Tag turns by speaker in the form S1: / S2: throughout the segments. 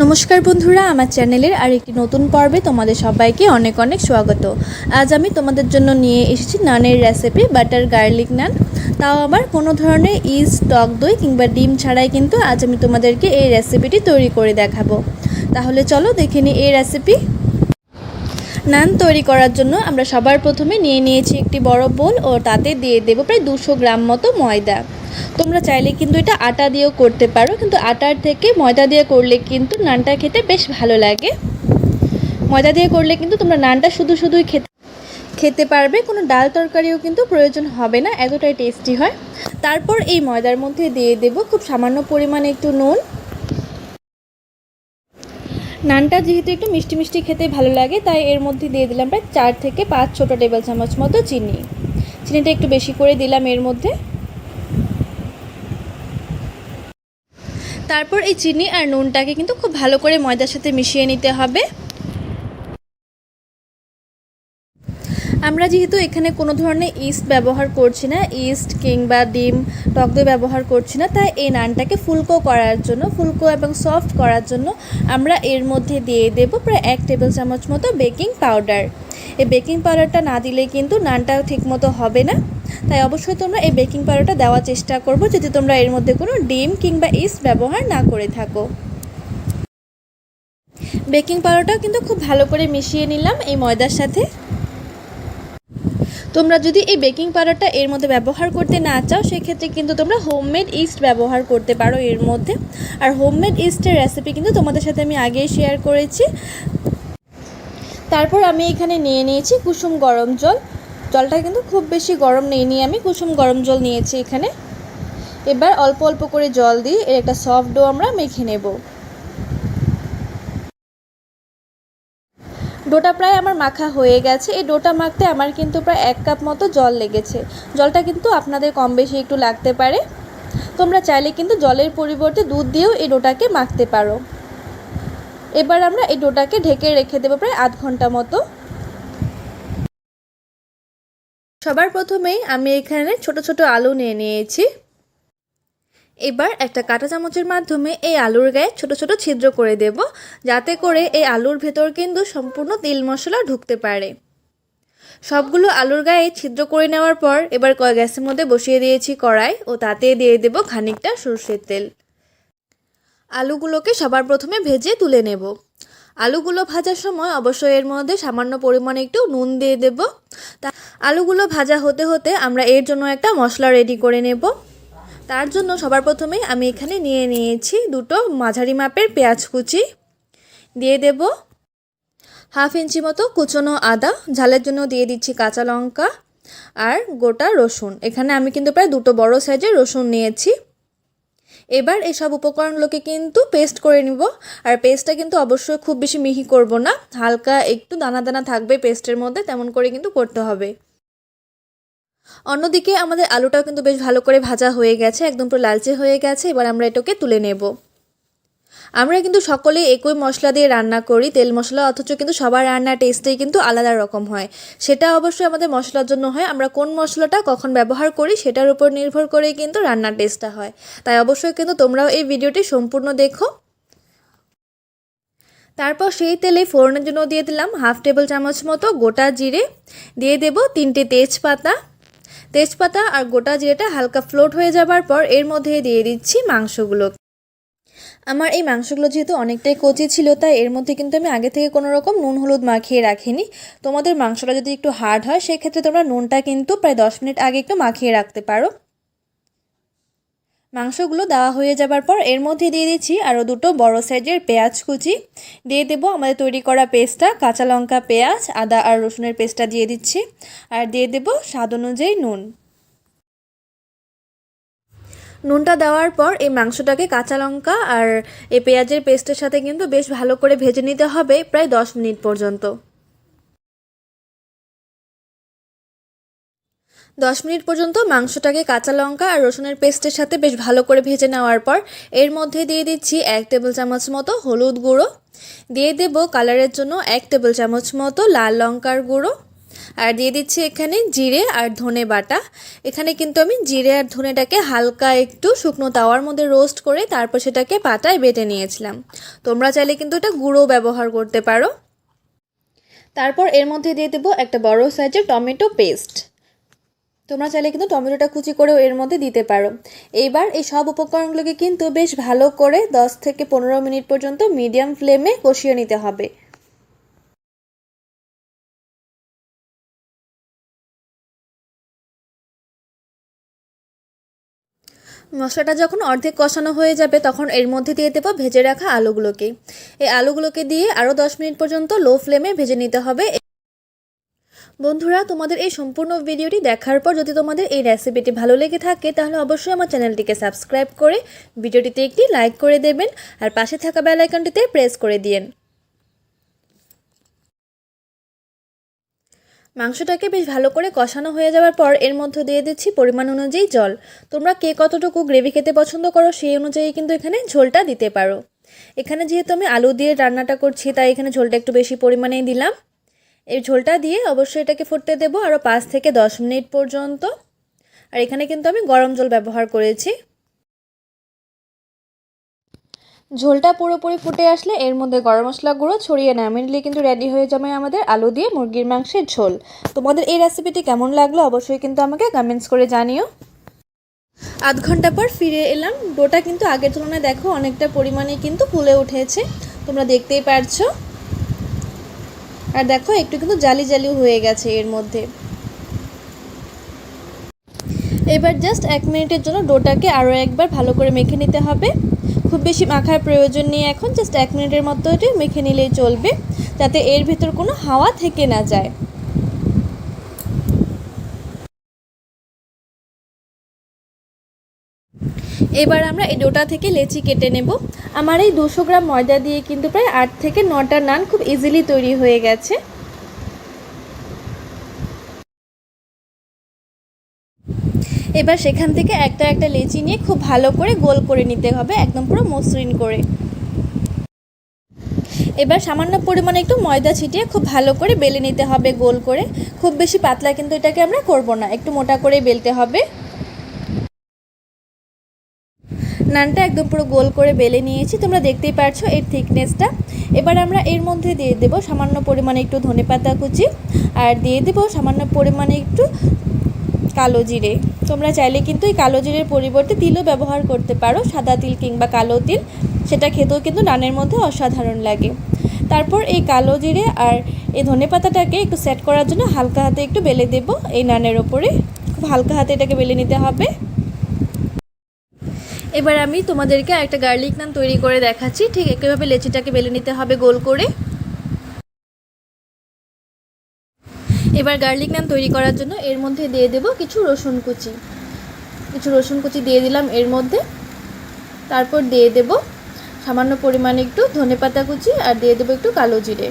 S1: নমস্কার বন্ধুরা, আমার চ্যানেলের আরেকটি নতুন পর্বে তোমাদের সবাইকে অনেক অনেক স্বাগত। আজ আমি তোমাদের জন্য নিয়ে এসেছি নানের রেসিপি, বাটার গার্লিক নান। তাও আবার কোনো ধরনের ইস্ট, টক দই কিংবা ডিম ছাড়াই কিন্তু আজ আমি তোমাদেরকে এই রেসিপিটি তৈরি করে দেখাবো। তাহলে চলো দেখে নিই এই রেসিপি। নান তৈরি করার জন্য আমরা সবার প্রথমে নিয়েছি একটি বড় বোল ও তাতে দিয়ে দেবো প্রায় 200 গ্রাম মতো ময়দা। তোমরা চাইলে কিন্তু এটা আটা দিয়েও করতে পারো, কিন্তু আটার থেকে ময়দা দিয়ে করলে কিন্তু নানটা খেতে বেশ ভালো লাগে। ময়দা দিয়ে করলে কিন্তু তোমরা নানটা শুধুই খেতে পারবে, কোনো ডাল তরকারিও কিন্তু প্রয়োজন হবে না, এতটাই টেস্টি হয়। তারপর এই ময়দার মধ্যে দিয়ে দেবো খুব সামান্য পরিমাণে একটু নুন। নানটা যেহেতু একটু মিষ্টি মিষ্টি খেতে ভালো লাগে, তাই এর মধ্যে দিয়ে দিলাম প্রায় 4 থেকে 5 ছোটো টেবিল চামচ মতো চিনিটা একটু বেশি করে দিলাম এর মধ্যে। তারপর এই চিনি আর নুনটাকে কিন্তু খুব ভালো করে ময়দার সাথে মিশিয়ে নিতে হবে। আমরা যেহেতু এখানে কোনো ধরনের ইস্ট ব্যবহার করছি না, ইস্ট কিংবা ডিম, টক দই ব্যবহার করছি না, তাই এই নানটাকে ফুলকো এবং সফট করার জন্য আমরা এর মধ্যে দিয়ে দেব প্রায় 1 টেবিল চামচ মতো বেকিং পাউডার। এই বেকিং পাউডারটা না দিলে কিন্তু নানটা ঠিকমতো হবে না, তাই অবশ্যই তোমরা এই বেকিং পাউডারটা দেওয়ার চেষ্টা করবে যদি তোমরা এর মধ্যে কোনো ডিম কিংবা ইস্ট ব্যবহার না করে থাকো। বেকিং পাউডারটা কিন্তু খুব ভালো করে মিশিয়ে নিলাম এই ময়দার সাথে। তোমরা যদি এই বেকিং পাউডারটা এর মধ্যে ব্যবহার করতে না চাও, সেক্ষেত্রে কিন্তু তোমরা হোমমেড ইস্ট ব্যবহার করতে পারো এর মধ্যে। আর হোমমেড ইস্টের রেসিপি কিন্তু তোমাদের সাথে আমি আগেই শেয়ার করেছি। তারপর আমি এখানে নিয়েছি কুসুম গরম জল। জলটা কিন্তু খুব বেশি গরম নিইনি, আমি কুসুম গরম জল নিয়েছি এখানে। এবার অল্প অল্প করে জল দিয়ে এর একটা সফট ডো আমরা মেখে নেব। ডোটা প্রায় আমার মাখা হয়ে গেছে। এই ডোটা মাখতে আমার কিন্তু প্রায় 1 কাপ মতো জল লেগেছে। জলটা কিন্তু আপনাদের কম বেশি একটু লাগতে পারে। তোমরা চাইলে কিন্তু জলের পরিবর্তে দুধ দিয়েও এই ডোটাকে মাখতে পারো। এবার আমরা এই ডোটাকে ঢেকে রেখে দেবো প্রায় আধ ঘন্টা মতো। সবার প্রথমেই আমি এখানে ছোট ছোট আলু নিয়েছি। এবার একটা কাঁটা চামচের মাধ্যমে এই আলুর গায়ে ছোট ছোট ছিদ্র করে দেব, যাতে করে এই আলুর ভেতর কিন্তু সম্পূর্ণ তেল মশলা ঢুকতে পারে। সবগুলো আলুর গায়ে ছিদ্র করে নেওয়ার পর এবার গ্যাসের মধ্যে বসিয়ে দিয়েছি কড়াই ও তাতে দিয়ে দেব খানিকটা সরষের তেল। আলুগুলোকে সবার প্রথমে ভেজে তুলে নেব। আলুগুলো ভাজার সময় অবশ্যই এর মধ্যে সামান্য পরিমাণে একটু নুন দিয়ে দেব। আলুগুলো ভাজা হতে হতে আমরা এর জন্য একটা মশলা রেডি করে নেব। তার জন্য সবার প্রথমেই আমি এখানে নিয়েছি 2টো মাঝারি মাপের পেঁয়াজ কুচি। দিয়ে দেব হাফ ইঞ্চি মতো কুচনো আদা, ঝালের জন্য দিয়ে দিচ্ছি কাঁচা লঙ্কা আর গোটা রসুন। এখানে আমি কিন্তু প্রায় 2টো বড় সাইজের রসুন নিয়েছি। এবার এই সব উপকরণগুলোকে কিন্তু পেস্ট করে নিব। আর পেস্টটা কিন্তু অবশ্যই খুব বেশি মিহি করব না, হালকা একটু দানা দানা থাকবে পেস্টের মধ্যে, তেমন করে কিন্তু করতে হবে। অন্যদিকে আমাদের আলুটাও কিন্তু বেশ ভালো করে ভাজা হয়ে গেছে, একদম পুরো লালচে হয়ে গেছে। এবার আমরা এটাকে তুলে নেব। আমরা কিন্তু সকলেই একই মশলা দিয়ে রান্না করি, তেল মশলা, অথচ কিন্তু সবার রান্নার টেস্টেই কিন্তু আলাদা রকম হয়। সেটা অবশ্যই আমাদের মশলার জন্য হয়। আমরা কোন মশলাটা কখন ব্যবহার করি সেটার উপর নির্ভর করেই কিন্তু রান্নার টেস্টটা হয়। তাই অবশ্যই কিন্তু তোমরাও এই ভিডিওটি সম্পূর্ণ দেখো। তারপর সেই তেলে ফোড়নের জন্য দিয়ে দিলাম হাফ টেবিল চামচ মতো গোটা জিরে, দিয়ে দেব 3টে তেজপাতা আর গোটা জিরেটা হালকা ফ্লোট হয়ে যাবার পর এর মধ্যে দিয়ে দিচ্ছি মাংসগুলো। আমার এই মাংসগুলো যেহেতু অনেকটাই কচি ছিল, তাই এর মধ্যে কিন্তু আমি আগে থেকে কোনো রকম নুন হলুদ মাখিয়ে রাখিনি। তোমাদের মাংসটা যদি একটু হার্ড হয়, সেক্ষেত্রে তোমরা নুনটা কিন্তু প্রায় 10 মিনিট আগে একটু মাখিয়ে রাখতে পারো। মাংসগুলো দেওয়া হয়ে যাবার পর এর মধ্যে দিয়ে দিচ্ছি আরও 2টো বড় সাইজের পেঁয়াজ কুচি। দিয়ে দেব আমাদের তৈরি করা পেস্টটা, কাঁচা লঙ্কা, পেঁয়াজ, আদা আর রসুনের পেস্টটা দিয়ে দিচ্ছি। আর দিয়ে দেব স্বাদ অনুযায়ী নুন। নুনটা দেওয়ার পর এই মাংসটাকে কাঁচা লঙ্কা আর এই পেঁয়াজের পেস্টের সাথে কিন্তু বেশ ভালো করে ভেজে নিতে হবে প্রায় 10 মিনিট পর্যন্ত। 10 মিনিট পর্যন্ত মাংসটাকে কাঁচা লঙ্কা আর রসুনের পেস্টের সাথে বেশ ভালো করে ভেজে নেওয়ার পর এর মধ্যে দিয়ে দিচ্ছি 1 টেবিল চামচ মতো হলুদ গুঁড়ো, দিয়ে দেব কালারের জন্য 1 টেবিল চামচ মতো লাল লঙ্কার গুঁড়ো, আর দিয়ে দিচ্ছি এখানে জিরে আর ধনে বাটা। এখানে কিন্তু আমি জিরে আর ধনেটাকে হালকা একটু শুকনো তাওয়ার মধ্যে রোস্ট করে তারপর সেটাকে পাটায় বেটে নিয়েছিলাম। তোমরা চাইলে কিন্তু এটা গুঁড়ো ব্যবহার করতে পারো। তারপর এর মধ্যে দিয়ে দেবো একটা বড় সাইজের টমেটো পেস্ট। তোমরা চাইলে কিন্তু টমেটোটা কুচি করেও এর মধ্যে দিতে পারো। এইবার এই সব উপকরণগুলোকে কিন্তু বেশ ভালো করে 10 থেকে 15 মিনিট পর্যন্ত মিডিয়াম ফ্লেমে কষিয়ে নিতে হবে। মশলাটা যখন অর্ধেক কষানো হয়ে যাবে তখন এর মধ্যে দিয়ে দেবো ভেজে রাখা আলুগুলোকে। এই আলুগুলোকে দিয়ে আরও 10 মিনিট পর্যন্ত লো ফ্লেমে ভেজে নিতে হবে। বন্ধুরা, তোমাদের এই সম্পূর্ণ ভিডিওটি দেখার পর যদি তোমাদের এই রেসিপিটি ভালো লেগে থাকে তাহলে অবশ্যই আমার চ্যানেলটিকে সাবস্ক্রাইব করে ভিডিওটিতে একটি লাইক করে দেবেন আর পাশে থাকা বেল আইকনটিতে প্রেস করে দিন। মাংসটাকে বেশ ভালো করে কষানো হয়ে যাওয়ার পর এর মধ্যে দিয়ে দিচ্ছি পরিমাণ অনুযায়ী জল। তোমরা কে কতটুকু গ্রেভি খেতে পছন্দ করো সেই অনুযায়ী কিন্তু এখানে ঝোলটা দিতে পারো। এখানে যেহেতু আমি আলু দিয়ে রান্নাটা করছি তাই এখানে ঝোলটা একটু বেশি পরিমাণেই দিলাম। এই ঝোলটা দিয়ে অবশ্যই এটাকে ফুটতে দেবো আরও 5 থেকে 10 মিনিট পর্যন্ত। আর এখানে কিন্তু আমি গরম জল ব্যবহার করেছি। ঝোলটা পুরোপুরি ফুটে আসলে এর মধ্যে গরম মশলা গুঁড়ো ছড়িয়ে নামিয়ে নিলে কিন্তু রেডি হয়ে যাবে আমাদের আলু দিয়ে মুরগির মাংসের ঝোল। তোমাদের এই রেসিপিটি কেমন লাগলো অবশ্যই কিন্তু আমাকে কমেন্টস করে জানিও। আধ ঘন্টা পর ফিরে এলাম। ডোটা কিন্তু আগের তুলনায় দেখো অনেকটা পরিমাণে কিন্তু ফুলে উঠেছে, তোমরা দেখতেই পারছো। আর দেখো একটু কিন্তু জালি জালি হয়ে গেছে এর মধ্যে। এবার জাস্ট 1 মিনিটের জন্য ডোটাকে আরও একবার ভালো করে মেখে নিতে হবে। খুব বেশি মাখার প্রয়োজন নেই, এখন জাস্ট 1 মিনিটের মতো এটা মেখে নিলেই চলবে, যাতে এর ভেতর কোনো হাওয়া থেকে না যায়। এবার আমরা এই ডোটা থেকে লেচি কেটে নেব। আমার এই 200 গ্রাম ময়দা দিয়ে কিন্তু প্রায় 8 থেকে 9টা নান খুব ইজিলি তৈরি হয়ে গেছে। এবার সেখান থেকে একটা একটা লেচি নিয়ে খুব ভালো করে গোল করে নিতে হবে, একদম পুরো মসৃণ করে। এবার সামান্য পরিমাণে একটু ময়দা ছিটিয়ে খুব ভালো করে বেলে নিতে হবে গোল করে। খুব বেশি পাতলা কিন্তু এটাকে আমরা করব না, একটু মোটা করেই বেলতে হবে। নানটা একদম পুরো গোল করে বেলে নিয়েছি, তোমরা দেখতেই পারছো এর থিকনেসটা। এবার আমরা এর মধ্যে দিয়ে দেব সামান্য পরিমাণে একটু ধনেপাতা কুচি আর দিয়ে দেব সামান্য পরিমাণে একটু কালো জিরে। তোমরা চাইলে কিন্তু এই কালো জিরের পরিবর্তে তিলও ব্যবহার করতে পারো, সাদা তিল কিংবা কালো তিল, সেটা খেতেও কিন্তু নানের মধ্যে অসাধারণ লাগে। তারপর এই কালো জিরে আর এই ধনেপাতাটাকে একটু সেট করার জন্য হালকা হাতে একটু বেলে দেব এই নানের ওপরে। খুব হালকা হাতে এটাকে বেলে নিতে হবে। এবার আমি তোমাদেরকে একটা গার্লিক নান তৈরি করে দেখাচ্ছি। ঠিক একইভাবে লেচিটাকে বেলে নিতে হবে গোল করে। এবার গার্লিক নান তৈরি করার জন্য এর মধ্যে দিয়ে দেব কিছু রসুন কুচি দিয়ে দিলাম এর মধ্যে। তারপর দিয়ে দেব সামান্য পরিমাণে একটু ধনেপাতা কুচি আর দিয়ে দেব একটু কালো জিরে।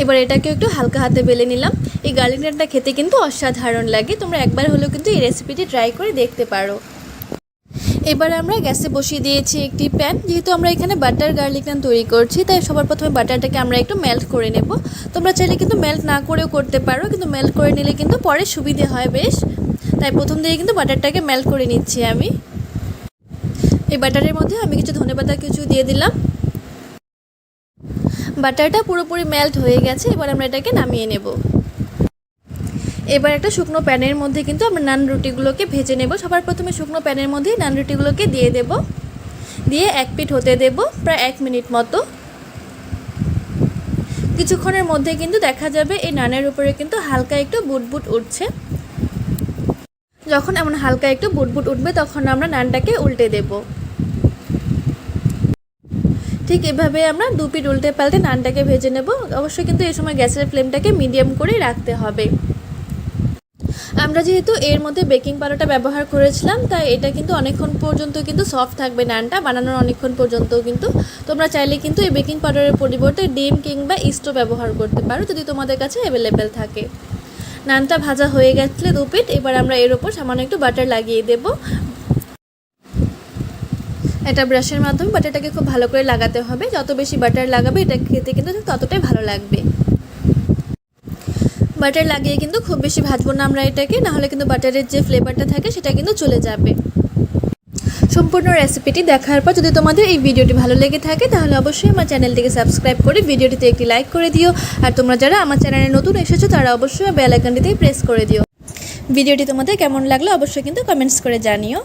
S1: এবার এটাকে একটু হালকা হাতে বেলে নিলাম। এই গার্লিক নানটা খেতে কিন্তু অসাধারণ লাগে, তোমরা একবার হলেও কিন্তু এই রেসিপিটি ট্রাই করে দেখতে পারো। এবার আমরা গ্যাসে বসিয়ে দিয়েছি একটি প্যান। যেহেতু আমরা এখানে বাটার গার্লিক নান তৈরি করছি তাই সবার প্রথমে বাটারটাকে আমরা একটু মেল্ট করে নেব। তোমরা চাইলে কিন্তু মেল্ট না করেও করতে পারো, কিন্তু মেল্ট করে নিলে কিন্তু পরে সুবিধে হয় বেশ, তাই প্রথম দিকে কিন্তু বাটারটাকে মেল্ট করে নিচ্ছি আমি। এই বাটারের মধ্যে আমি কিছু ধনেপাতা কুচি দিয়ে দিলাম। বাটারটা পুরোপুরি মেল্ট হয়ে গেছে, এবার আমরা এটাকে নামিয়ে নেব। এবার একটা শুকনো প্যানের মধ্যে কিন্তু আমরা নান রুটিগুলোকে ভেজে নেব। সবার প্রথমে শুকনো প্যানের মধ্যে নান রুটিগুলোকে দিয়ে দেব, দিয়ে এক পিঠ হতে দেব প্রায় 1 মিনিট মতো। কিছুক্ষণের মধ্যে কিন্তু দেখা যাবে এই নানের উপরে কিন্তু হালকা একটু বুটবুট উঠছে। যখন এমন হালকা একটু বুটবুট উঠবে তখন আমরা নানটাকে উল্টে দেব। ঠিক এভাবে আমরা 2 পিঠ উল্টে পাল্টে নানটাকে ভেজে নেব। অবশ্যই কিন্তু এই সময় গ্যাসের ফ্লেমটাকে মিডিয়াম করে রাখতে হবে। আমরা যেহেতু এর মধ্যে বেকিং পাউডারটা ব্যবহার করেছিলাম তাই এটা কিন্তু অনেকক্ষণ পর্যন্ত কিন্তু সফট থাকবে নানটা, বানানোর অনেকক্ষণ পর্যন্ত কিন্তু। তোমরা চাইলে কিন্তু এই বেকিং পাউডারের পরিবর্তে ডিম কিংবা ইস্টও ব্যবহার করতে পারো যদি তোমাদের কাছে অ্যাভেলেবেল থাকে। নানটা ভাজা হয়ে গেলে 2 পিঠ, এবার আমরা এর ওপর সামান্য একটু বাটার লাগিয়ে দেব। একটা ব্রাশের মাধ্যমে বাটারটাকে খুব ভালো করে লাগাতে হবে। যত বেশি বাটার লাগাবে এটা খেতে কিন্তু ততটাই ভালো লাগবে। বাটার লাগিয়ে কিন্তু খুব বেশি ভাজবো না আমরা এটাকে, নাহলে কিন্তু বাটারের যে ফ্লেভারটা থাকে সেটা কিন্তু চলে যাবে। সম্পূর্ণ রেসিপিটি দেখার পর যদি তোমাদের এই ভিডিওটি ভালো লেগে থাকে তাহলে অবশ্যই আমার চ্যানেলটিকে সাবস্ক্রাইব করে ভিডিওটিতে একটি লাইক করে দিও। আর তোমরা যারা আমার চ্যানেলে নতুন এসেছো তারা অবশ্যই বেল আইকনটিতে প্রেস করে দিও। ভিডিওটি তোমাদের কেমন লাগলো অবশ্যই কিন্তু কমেন্টস করে জানিও।